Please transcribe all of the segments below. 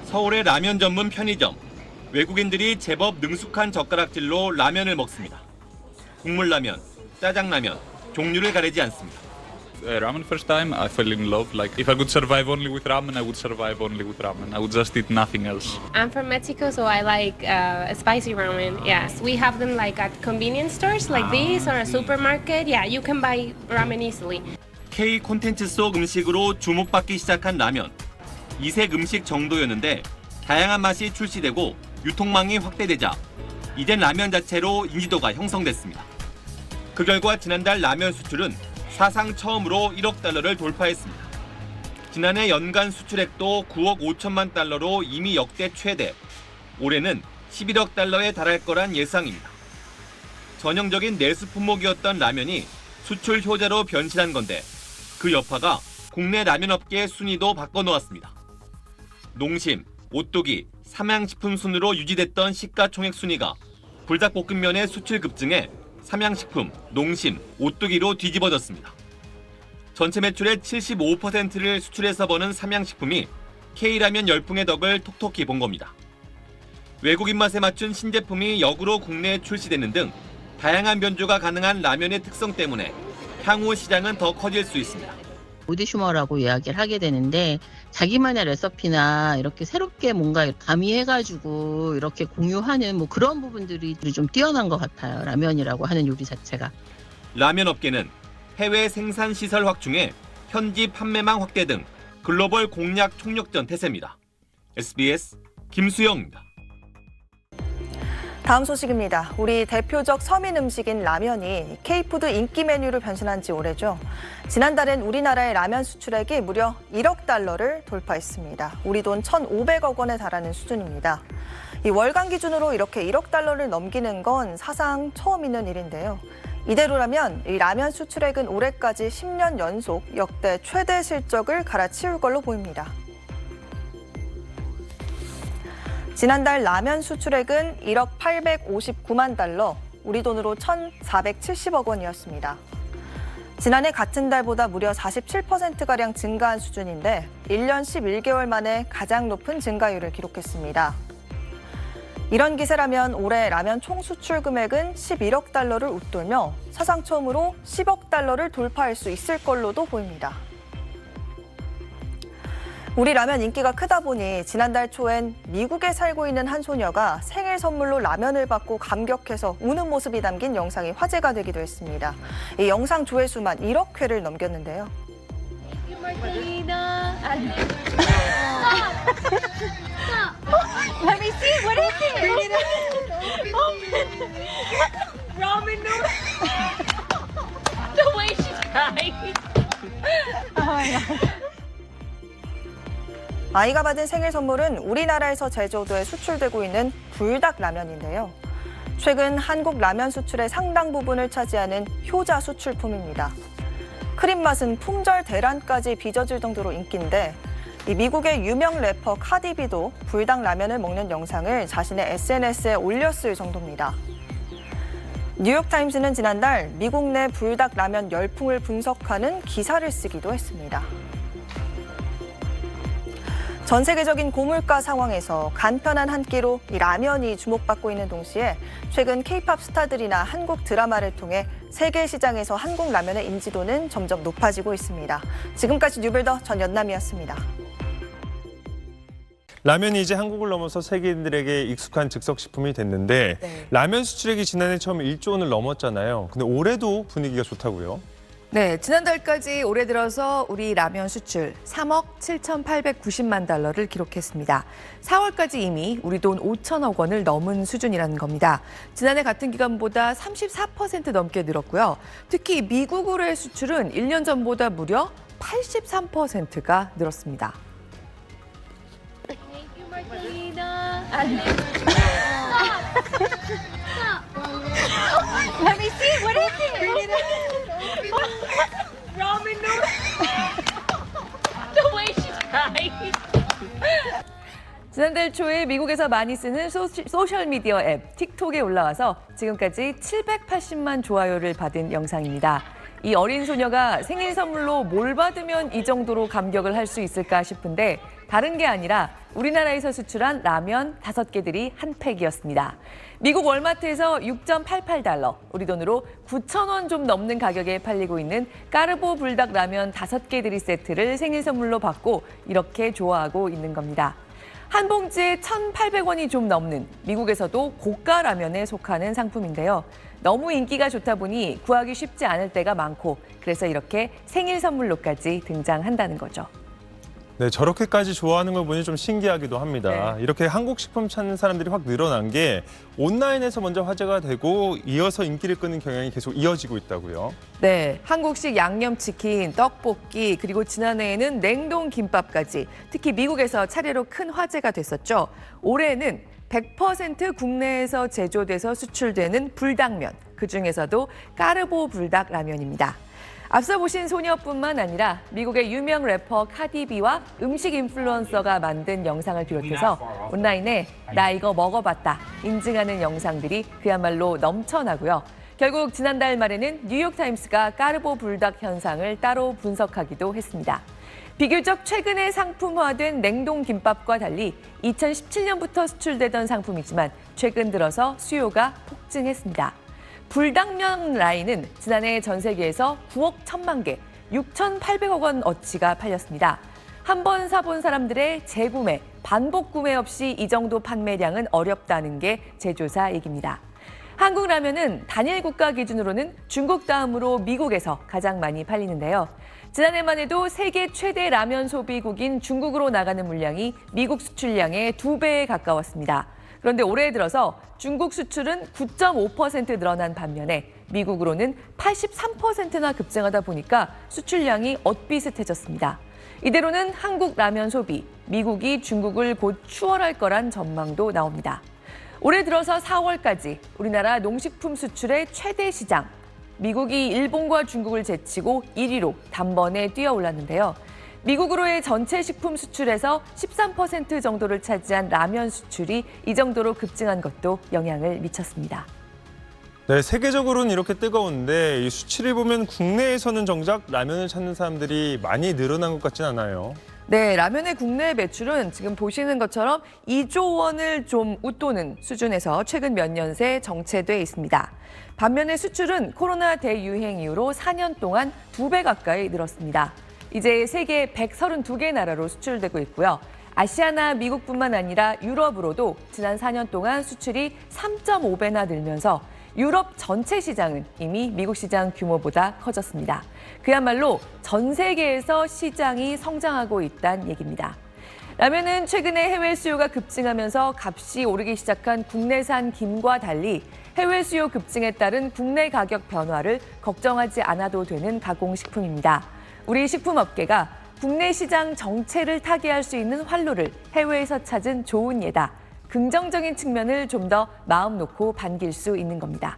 서울의 라면 전문 편의점. 외국인들이 제법 능숙한 젓가락질로 라면을 먹습니다. 국물라면, 짜장라면, 종류를 가리지 않습니다. Ramen first time, I fell in love. Like if I could survive only with ramen, I would survive only with ramen. I would just eat nothing else. I'm from Mexico, so I like spicy ramen. Yes, we have them like at convenience stores like this or a supermarket. Yeah, you can buy ramen easily. K 콘텐츠 속 음식으로 주목받기 시작한 라면. 이색 음식 정도였는데 다양한 맛이 출시되고 유통망이 확대되자 이젠 라면 자체로 인지도가 형성됐습니다. 그 결과 지난달 라면 수출은 사상 처음으로 1억 달러를 돌파했습니다. 지난해 연간 수출액도 9억 5천만 달러로 이미 역대 최대, 올해는 11억 달러에 달할 거란 예상입니다. 전형적인 내수 품목이었던 라면이 수출 효자로 변신한 건데 그 여파가 국내 라면 업계의 순위도 바꿔놓았습니다. 농심, 오뚜기, 삼양식품 순으로 유지됐던 시가총액 순위가 불닭볶음면의 수출 급증에 삼양식품, 농심, 오뚜기로 뒤집어졌습니다. 전체 매출의 75%를 수출해서 버는 삼양식품이 K라면 열풍의 덕을 톡톡히 본 겁니다. 외국 입맛에 맞춘 신제품이 역으로 국내에 출시되는 등 다양한 변조가 가능한 라면의 특성 때문에 향후 시장은 더 커질 수 있습니다. 오디슈머라고 이야기를 하게 되는데 자기만의 레시피나 이렇게 새롭게 뭔가 가미해가지고 이렇게 공유하는 뭐 그런 부분들이 좀 뛰어난 것 같아요. 라면이라고 하는 요리 자체가. 라면 업계는 해외 생산 시설 확충에 현지 판매망 확대 등 글로벌 공략 총력전 태세입니다. SBS 김수영입니다. 다음 소식입니다. 우리 대표적 서민 음식인 라면이 K푸드 인기 메뉴로 변신한 지 오래죠. 지난달엔 우리나라의 라면 수출액이 무려 1억 달러를 돌파했습니다. 우리 돈 1,500억 원에 달하는 수준입니다. 이 월간 기준으로 이렇게 1억 달러를 넘기는 건 사상 처음 있는 일인데요. 이대로라면 이 라면 수출액은 올해까지 10년 연속 역대 최대 실적을 갈아치울 걸로 보입니다. 지난달 라면 수출액은 1억 859만 달러, 우리 돈으로 1,470억 원이었습니다. 지난해 같은 달보다 무려 47%가량 증가한 수준인데 1년 11개월 만에 가장 높은 증가율을 기록했습니다. 이런 기세라면 올해 라면 총 수출 금액은 11억 달러를 웃돌며 사상 처음으로 10억 달러를 돌파할 수 있을 걸로도 보입니다. 우리 라면 인기가 크다 보니 지난달 초엔 미국에 살고 있는 한 소녀가 생일 선물로 라면을 받고 감격해서 우는 모습이 담긴 영상이 화제가 되기도 했습니다. 이 영상 조회수만 1억 회를 넘겼는데요. Let me see. What is it? Ramen noodles. The way she's crying. Oh my God. 아이가 받은 생일 선물은 우리나라에서 제조돼 수출되고 있는 불닭 라면인데요. 최근 한국 라면 수출의 상당 부분을 차지하는 효자 수출품입니다. 크림 맛은 품절 대란까지 빚어질 정도로 인기인데 이 미국의 유명 래퍼 카디비도 불닭 라면을 먹는 영상을 자신의 SNS에 올렸을 정도입니다. 뉴욕타임스는 지난달 미국 내 불닭 라면 열풍을 분석하는 기사를 쓰기도 했습니다. 전 세계적인 고물가 상황에서 간편한 한 끼로 이 라면이 주목받고 있는 동시에 최근 K-팝 스타들이나 한국 드라마를 통해 세계 시장에서 한국 라면의 인지도는 점점 높아지고 있습니다. 지금까지 뉴빌더 전연남이었습니다. 라면이 이제 한국을 넘어서 세계인들에게 익숙한 즉석식품이 됐는데 라면 수출액이 지난해 처음 1조 원을 넘었잖아요. 근데 올해도 분위기가 좋다고요? 네, 지난달까지 올해 들어서 우리 라면 수출 3억 7,890만 달러를 기록했습니다. 4월까지 이미 우리 돈 5천억 원을 넘은 수준이라는 겁니다. 지난해 같은 기간보다 34% 넘게 늘었고요. 특히 미국으로의 수출은 1년 전보다 무려 83%가 늘었습니다. Let me see. What is it? Ramen noodles. The way she's crying. 지난달 초에 미국에서 많이 쓰는 소셜미디어 앱 틱톡에 올라와서 지금까지 780만 좋아요를 받은 영상입니다. 이 어린 소녀가 생일 선물로 뭘 받으면 이 정도로 감격을 할 수 있을까 싶은데 다른 게 아니라 우리나라에서 수출한 라면 5개들이 한 팩이었습니다. 미국 월마트에서 6.88달러, 우리 돈으로 9,000원 좀 넘는 가격에 팔리고 있는 까르보 불닭 라면 5개들이 세트를 생일 선물로 받고 이렇게 좋아하고 있는 겁니다. 한 봉지에 1,800원이 좀 넘는 미국에서도 고가 라면에 속하는 상품인데요. 너무 인기가 좋다 보니 구하기 쉽지 않을 때가 많고 그래서 이렇게 생일 선물로까지 등장한다는 거죠. 네, 저렇게까지 좋아하는 걸 보니 좀 신기하기도 합니다. 네. 이렇게 한국 식품 찾는 사람들이 확 늘어난 게 온라인에서 먼저 화제가 되고 이어서 인기를 끄는 경향이 계속 이어지고 있다고요. 네, 한국식 양념치킨, 떡볶이, 그리고 지난해에는 냉동 김밥까지 특히 미국에서 차례로 큰 화제가 됐었죠. 올해는 100% 국내에서 제조돼서 수출되는 불닭면, 그중에서도 까르보 불닭 라면입니다. 앞서 보신 소녀뿐만 아니라 미국의 유명 래퍼 카디비와 음식 인플루언서가 만든 영상을 비롯해서 온라인에 나 이거 먹어봤다 인증하는 영상들이 그야말로 넘쳐나고요. 결국 지난달 말에는 뉴욕타임스가 까르보 불닭 현상을 따로 분석하기도 했습니다. 비교적 최근에 상품화된 냉동 김밥과 달리 2017년부터 수출되던 상품이지만 최근 들어서 수요가 폭증했습니다. 불닭면 라인은 지난해 전 세계에서 9억 1천만 개, 6,800억 원 어치가 팔렸습니다. 한 번 사본 사람들의 재구매, 반복 구매 없이 이 정도 판매량은 어렵다는 게 제조사 얘기입니다. 한국 라면은 단일 국가 기준으로는 중국 다음으로 미국에서 가장 많이 팔리는데요. 지난해만 해도 세계 최대 라면 소비국인 중국으로 나가는 물량이 미국 수출량의 2배에 가까웠습니다. 그런데 올해 들어서 중국 수출은 9.5% 늘어난 반면에 미국으로는 83%나 급증하다 보니까 수출량이 엇비슷해졌습니다. 이대로는 한국 라면 소비, 미국이 중국을 곧 추월할 거란 전망도 나옵니다. 올해 들어서 4월까지 우리나라 농식품 수출의 최대 시장, 미국이 일본과 중국을 제치고 1위로 단번에 뛰어올랐는데요. 미국으로의 전체 식품 수출에서 13% 정도를 차지한 라면 수출이 이 정도로 급증한 것도 영향을 미쳤습니다. 네, 세계적으로는 이렇게 뜨거운데 이 수치를 보면 국내에서는 정작 라면을 찾는 사람들이 많이 늘어난 것 같진 않아요. 네, 라면의 국내 매출은 지금 보시는 것처럼 2조 원을 좀 웃도는 수준에서 최근 몇 년 새 정체돼 있습니다. 반면에 수출은 코로나 대유행 이후로 4년 동안 2배 가까이 늘었습니다. 이제 세계 132개 나라로 수출되고 있고요. 아시아나 미국뿐만 아니라 유럽으로도 지난 4년 동안 수출이 3.5배나 늘면서 유럽 전체 시장은 이미 미국 시장 규모보다 커졌습니다. 그야말로 전 세계에서 시장이 성장하고 있다는 얘기입니다. 라면은 최근에 해외 수요가 급증하면서 값이 오르기 시작한 국내산 김과 달리 해외 수요 급증에 따른 국내 가격 변화를 걱정하지 않아도 되는 가공식품입니다. 우리 식품업계가 국내 시장 정체를 타개할 수 있는 활로를 해외에서 찾은 좋은 예다. 긍정적인 측면을 좀 더 마음 놓고 반길 수 있는 겁니다.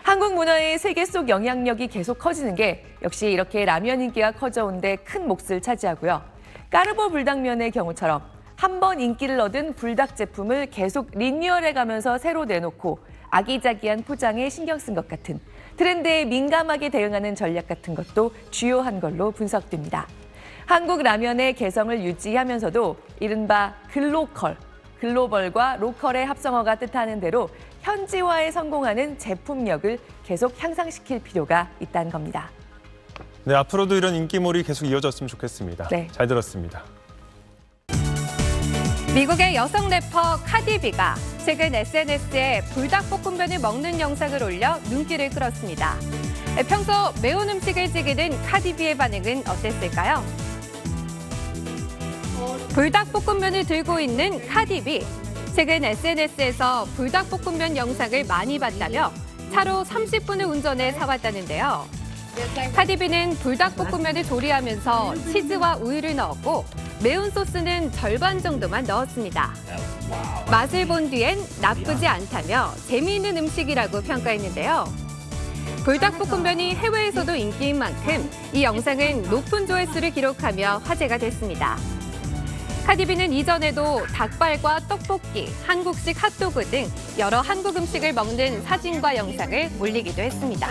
한국 문화의 세계 속 영향력이 계속 커지는 게 역시 이렇게 라면 인기가 커져온 데 큰 몫을 차지하고요. 까르보 불닭면의 경우처럼 한 번 인기를 얻은 불닭 제품을 계속 리뉴얼해가면서 새로 내놓고 아기자기한 포장에 신경 쓴 것 같은 트렌드에 민감하게 대응하는 전략 같은 것도 주요한 걸로 분석됩니다. 한국 라면의 개성을 유지하면서도 이른바 글로벌과 로컬의 합성어가 뜻하는 대로 현지화에 성공하는 제품력을 계속 향상시킬 필요가 있다는 겁니다. 네, 앞으로도 이런 인기몰이 계속 이어졌으면 좋겠습니다. 네. 잘 들었습니다. 미국의 여성 래퍼 카디비가 최근 SNS에 불닭볶음면을 먹는 영상을 올려 눈길을 끌었습니다. 평소 매운 음식을 즐기는 카디비의 반응은 어땠을까요? 불닭볶음면을 들고 있는 카디비. 최근 SNS에서 불닭볶음면 영상을 많이 봤다며 차로 30분을 운전해 사왔다는데요. 카디비는 불닭볶음면을 조리하면서 치즈와 우유를 넣었고 매운 소스는 절반 정도만 넣었습니다. 맛을 본 뒤엔 나쁘지 않다며 재미있는 음식이라고 평가했는데요. 불닭볶음면이 해외에서도 인기인 만큼 이 영상은 높은 조회수를 기록하며 화제가 됐습니다. 카디비는 이전에도 닭발과 떡볶이, 한국식 핫도그 등 여러 한국 음식을 먹는 사진과 영상을 올리기도 했습니다.